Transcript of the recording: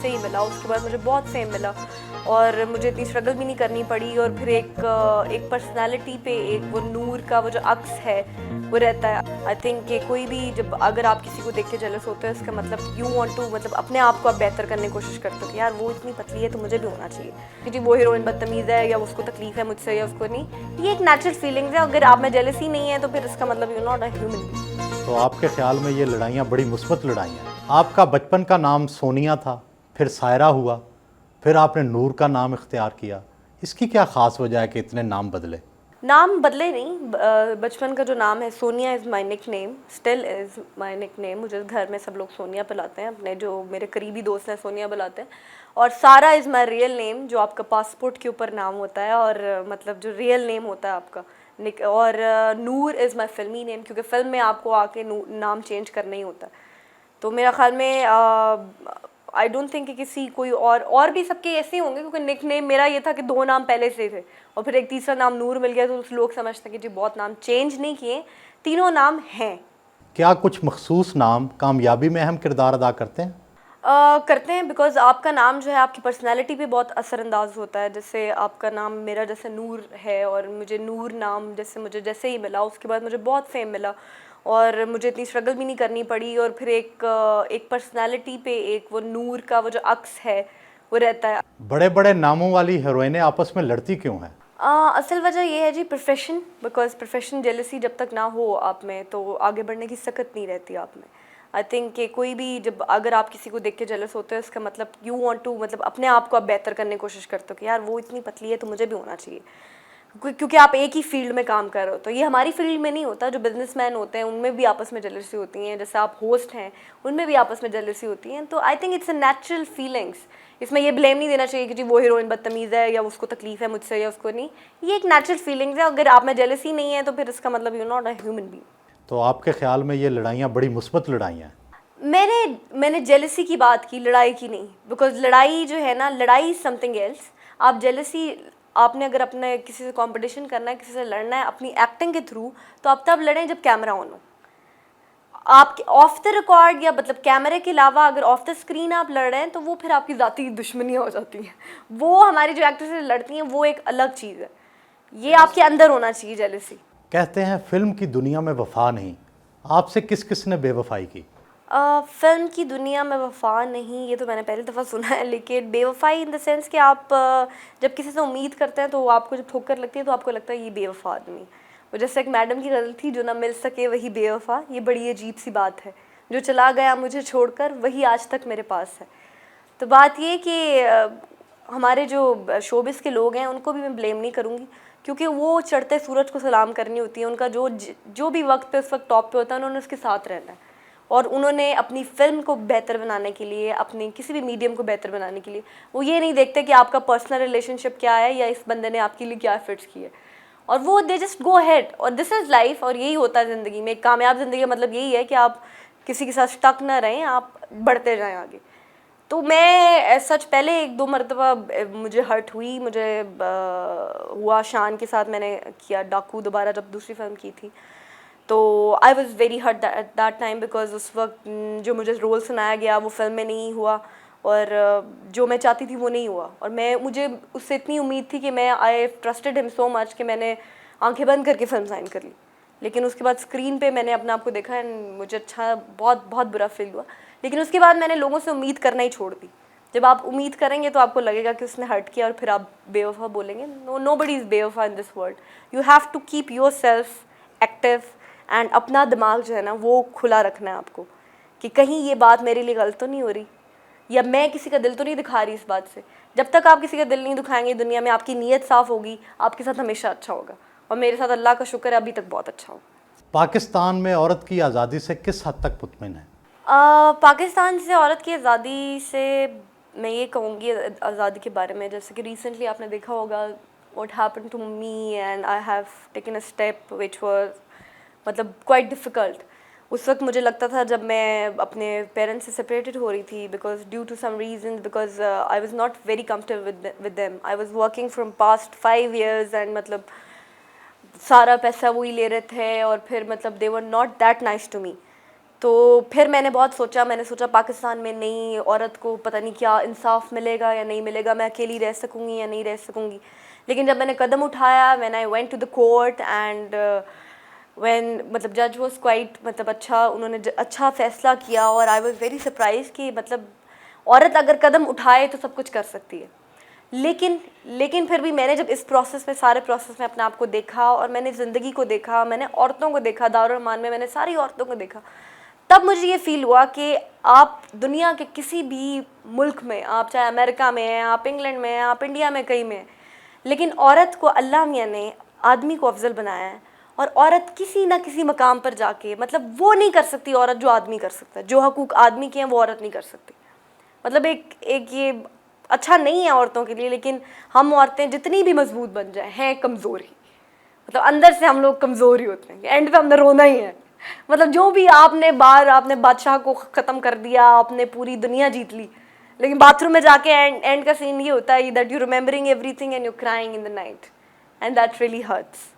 जैसे ही मिला, उसके बाद मुझे बहुत फेम मिला और मुझे इतनी स्ट्रगल भी नहीं करनी पड़ी। और फिर एक पर्सनालिटी पे एक वो नूर का वो जो अक्स है वो रहता है। आई थिंक कि कोई भी जब अगर आप किसी को देख के जेलस होते हैं, इसका मतलब यू वांट टू मतलब अपने आप को आप बेहतर करने की कोशिश करते हो कि यार वो इतनी पतली है तो मुझे भी होना चाहिए, क्योंकि वो हीरोइन बदतमीज़ है या उसको तकलीफ है मुझसे या उसको नहीं। ये एक नेचुरल फीलिंग्स है। अगर आप में जेलसी नहीं है तो फिर इसका मतलब you not a human being. तो आपके ख्याल में ये लड़ाइयाँ बड़ी मुस्बत लड़ाइयाँ हैं। आपका बचपन का नाम सोनिया था, फिर सायरा हुआ, फिर आपने नूर का नाम इख्तियार किया। इसकी क्या ख़ास वजह है कि इतने नाम बदले? नाम बदले नहीं, बचपन का जो नाम है Sonia is my nickname, still is my nickname. मुझे घर में सब लोग सोनिया बुलाते हैं, अपने जो मेरे करीबी दोस्त हैं सोनिया बुलाते हैं। और सारा इज़ माई रियल नेम, जो आपका पासपोर्ट के ऊपर नाम होता है और मतलब जो रियल नेम होता है आपका निक। और नूर इज़ माई फिल्मी नेम, क्योंकि फ़िल्म में आपको आके नाम चेंज करना ही होता है। तो मेरा ख्याल में आई डोंट थिंक कि किसी कोई और भी सबके ऐसे ही होंगे, क्योंकि निक नेम मेरा ये था कि 2 नाम पहले से थे और फिर एक तीसरा नाम नूर मिल गया, तो लोग समझते हैं कि जी बहुत नाम चेंज नहीं किए, तीनों नाम हैं। क्या कुछ मखसूस नाम कामयाबी में अहम किरदार अदा करते हैं? करते हैं, बिकॉज आपका नाम जो है आपकी पर्सनैलिटी पे बहुत असरअंदाज होता है। जैसे आपका नाम मेरा जैसे नूर है और मुझे नूर नाम मुझे जैसे ही मिला, उसके बाद मुझे बहुत फेम मिला और मुझे इतनी स्ट्रगल भी नहीं करनी पड़ी। और फिर एक पर्सनैलिटी पे एक वो नूर का वो जो अक्स है वो रहता है। बड़े बड़े नामों वाली हीरोइनें आपस में लड़ती क्यों हैं? असल वजह ये है जी प्रोफेशन, बिकॉज प्रोफेशन जेलसी जब तक ना हो आप में तो आगे बढ़ने की सकत नहीं रहती आप में। आई थिंक कि कोई भी जब अगर आप किसी को देख के जेलस होते हैं, इसका मतलब यू वांट टू मतलब अपने आप को आप बेहतर करने की कोशिश करते हो कि यार वो इतनी पतली है तो मुझे भी होना चाहिए, क्योंकि आप एक ही फील्ड में काम कर रहे हो। तो ये हमारी फील्ड में नहीं होता, जो बिजनेसमैन होते हैं उनमें भी आपस में जेलसी होती हैं, जैसे आप होस्ट हैं उनमें भी आपस में जेलसी होती हैं। तो I think it's a natural feelings. इसमें ये ब्लेम नहीं देना चाहिए कि जी वो हीरोइन बदतमीज़ है या उसको तकलीफ है मुझसे या उसको नहीं। ये एक नेचुरल फीलिंग्स है। अगर आप में जेलसी नहीं है तो फिर इसका मतलब you not a human being. तो आपके ख्याल में ये लड़ाइयाँ बड़ी मुस्बत लड़ाइयाँ हैं? मैंने जेलसी की बात की, लड़ाई की नहीं। बिकॉज लड़ाई जो है ना, लड़ाई इज समथिंग एल्स। आप जेलसी आपने अगर अपने किसी से कंपटीशन करना है, किसी से लड़ना है अपनी एक्टिंग के थ्रू, तो आप तब लड़ें जब कैमरा ऑन हो। आप ऑफ द रिकॉर्ड या मतलब कैमरे के अलावा अगर ऑफ द स्क्रीन आप लड़ रहे हैं तो वो फिर आपकी ज़ाती दुश्मनियाँ हो जाती हैं। वो हमारी जो एक्ट्रेस लड़ती हैं वो एक अलग चीज़ है। ये आपके अंदर होना चाहिए जेलसी। कहते हैं फिल्म की दुनिया में वफा नहीं। आपसे किस किस ने बेवफाई की? फ़िल्म की दुनिया में वफ़ा नहीं, ये तो मैंने पहली दफ़ा सुना है। लेकिन बेवफ़ाई इन द सेंस कि आप जब किसी से उम्मीद करते हैं तो आपको जब ठोकर लगती है तो आपको लगता है ये बेवफ़ा आदमी। वो जैसे एक मैडम की गज़ल थी, जो ना मिल सके वही बेवफ़ा, ये बड़ी अजीब सी बात है, जो चला गया मुझे छोड़कर वही आज तक मेरे पास है। तो बात ये कि हमारे जो शोबिस के लोग हैं उनको भी मैं ब्लेम नहीं करूँगी, क्योंकि वो चढ़ते सूरज को सलाम करनी होती है। उनका जो भी वक्त पे उस वक्त टॉप पे होता है उन्होंने उसके साथ रहना है। और उन्होंने अपनी फ़िल्म को बेहतर बनाने के लिए, अपने किसी भी मीडियम को बेहतर बनाने के लिए, वो ये नहीं देखते कि आपका पर्सनल रिलेशनशिप क्या है या इस बंदे ने आपके लिए क्या एफर्ट्स किए, और वो दे जस्ट गो अहेड। और दिस इज़ लाइफ, और यही होता है ज़िंदगी में। एक कामयाब ज़िंदगी का मतलब यही है कि आप किसी के साथ स्टक ना रहें, आप बढ़ते जाएँ आगे। तो मैं सच पहले 1-2 मरतबा मुझे हर्ट हुई, मुझे हुआ। शान के साथ मैंने किया डाकू दोबारा जब दूसरी फिल्म की थी, तो I was very hurt at that time, because उस वक्त जो मुझे रोल सुनाया गया वो फिल्म में नहीं हुआ और जो मैं चाहती थी वो नहीं हुआ। और मुझे उससे इतनी उम्मीद थी कि मैं आई ट्रस्टेड हिम सो मच कि मैंने आंखें बंद करके फिल्म साइन कर ली। लेकिन उसके बाद स्क्रीन पे मैंने अपने आप को देखा एंड मुझे अच्छा बहुत बहुत बुरा फील हुआ। लेकिन उसके बाद मैंने लोगों से उम्मीद करना ही छोड़ दी। जब आप उम्मीद करेंगे तो आपको लगेगा कि उसने हर्ट किया और फिर आप बेवफा बोलेंगे। नो बडी इज़ बेवफा in this world. You have to keep yourself active and अपना दिमाग जो है ना वो खुला रखना है आपको, कि कहीं ये बात मेरे लिए गलत तो नहीं हो रही या मैं किसी का दिल तो नहीं दिखा रही इस बात से। जब तक आप किसी का दिल नहीं दुखाएंगे दुनिया में, आपकी नीयत साफ़ होगी, आपके साथ हमेशा अच्छा होगा। और मेरे साथ अल्लाह का शुक्र है अभी तक बहुत अच्छा हो। पाकिस्तान में औरत की आज़ादी से किस हद तक मुतमिन है? पाकिस्तान से औरत की आज़ादी से मैं ये कहूँगी आज़ादी के बारे में, जैसे कि रिसेंटली आपने देखा होगा what happened to me and I have taken a step which was मतलब क्वाइट डिफ़िकल्ट। उस वक्त मुझे लगता था जब मैं अपने पेरेंट्स से सेपरेटेड हो रही थी, because due to some reason, because I was not very comfortable with them. I was working from past 5 years and मतलब सारा पैसा वही ले रहे थे और फिर मतलब they were not that nice to me. तो फिर मैंने सोचा पाकिस्तान में नहीं, औरत को पता नहीं क्या इंसाफ मिलेगा या नहीं मिलेगा, मैं अकेली रह सकूँगी या नहीं रह सकूँगी। लेकिन जब मैंने कदम उठाया, when I went to the court and when मतलब जज वाज क्वाइट मतलब अच्छा, उन्होंने अच्छा फ़ैसला किया और आई वाज वेरी सरप्राइज कि मतलब औरत अगर कदम उठाए तो सब कुछ कर सकती है। लेकिन फिर भी मैंने जब इस प्रोसेस में, सारे प्रोसेस में अपने आप को देखा और मैंने ज़िंदगी को देखा, मैंने औरतों को देखा, दारुल रहमान में मैंने सारी औरतों को देखा, तब मुझे ये फ़ील हुआ कि आप दुनिया के किसी भी मुल्क में, आप चाहे अमेरिका में हैं, आप इंग्लैंड में हैं, आप इंडिया में कहीं में हैं, लेकिन औरत को अल्लाह मियाँ ने आदमी को अफजल बनाया है। और औरत किसी ना किसी मकाम पर जाके मतलब वो नहीं कर सकती औरत जो आदमी कर सकता है, जो हकूक़ आदमी के हैं वो औरत नहीं कर सकती। मतलब एक ये अच्छा नहीं है औरतों के लिए, लेकिन हम औरतें जितनी भी मजबूत बन जाए हैं कमज़ोर ही, मतलब अंदर से हम लोग कमज़ोर ही होते हैं, एंड पे हमने रोना ही है। मतलब जो भी आपने बादशाह को ख़त्म कर दिया, आपने पूरी दुनिया जीत ली, लेकिन बाथरूम में जाके एंड का सीन ये होता है that you remembering everything and you crying in the night and that really hurts.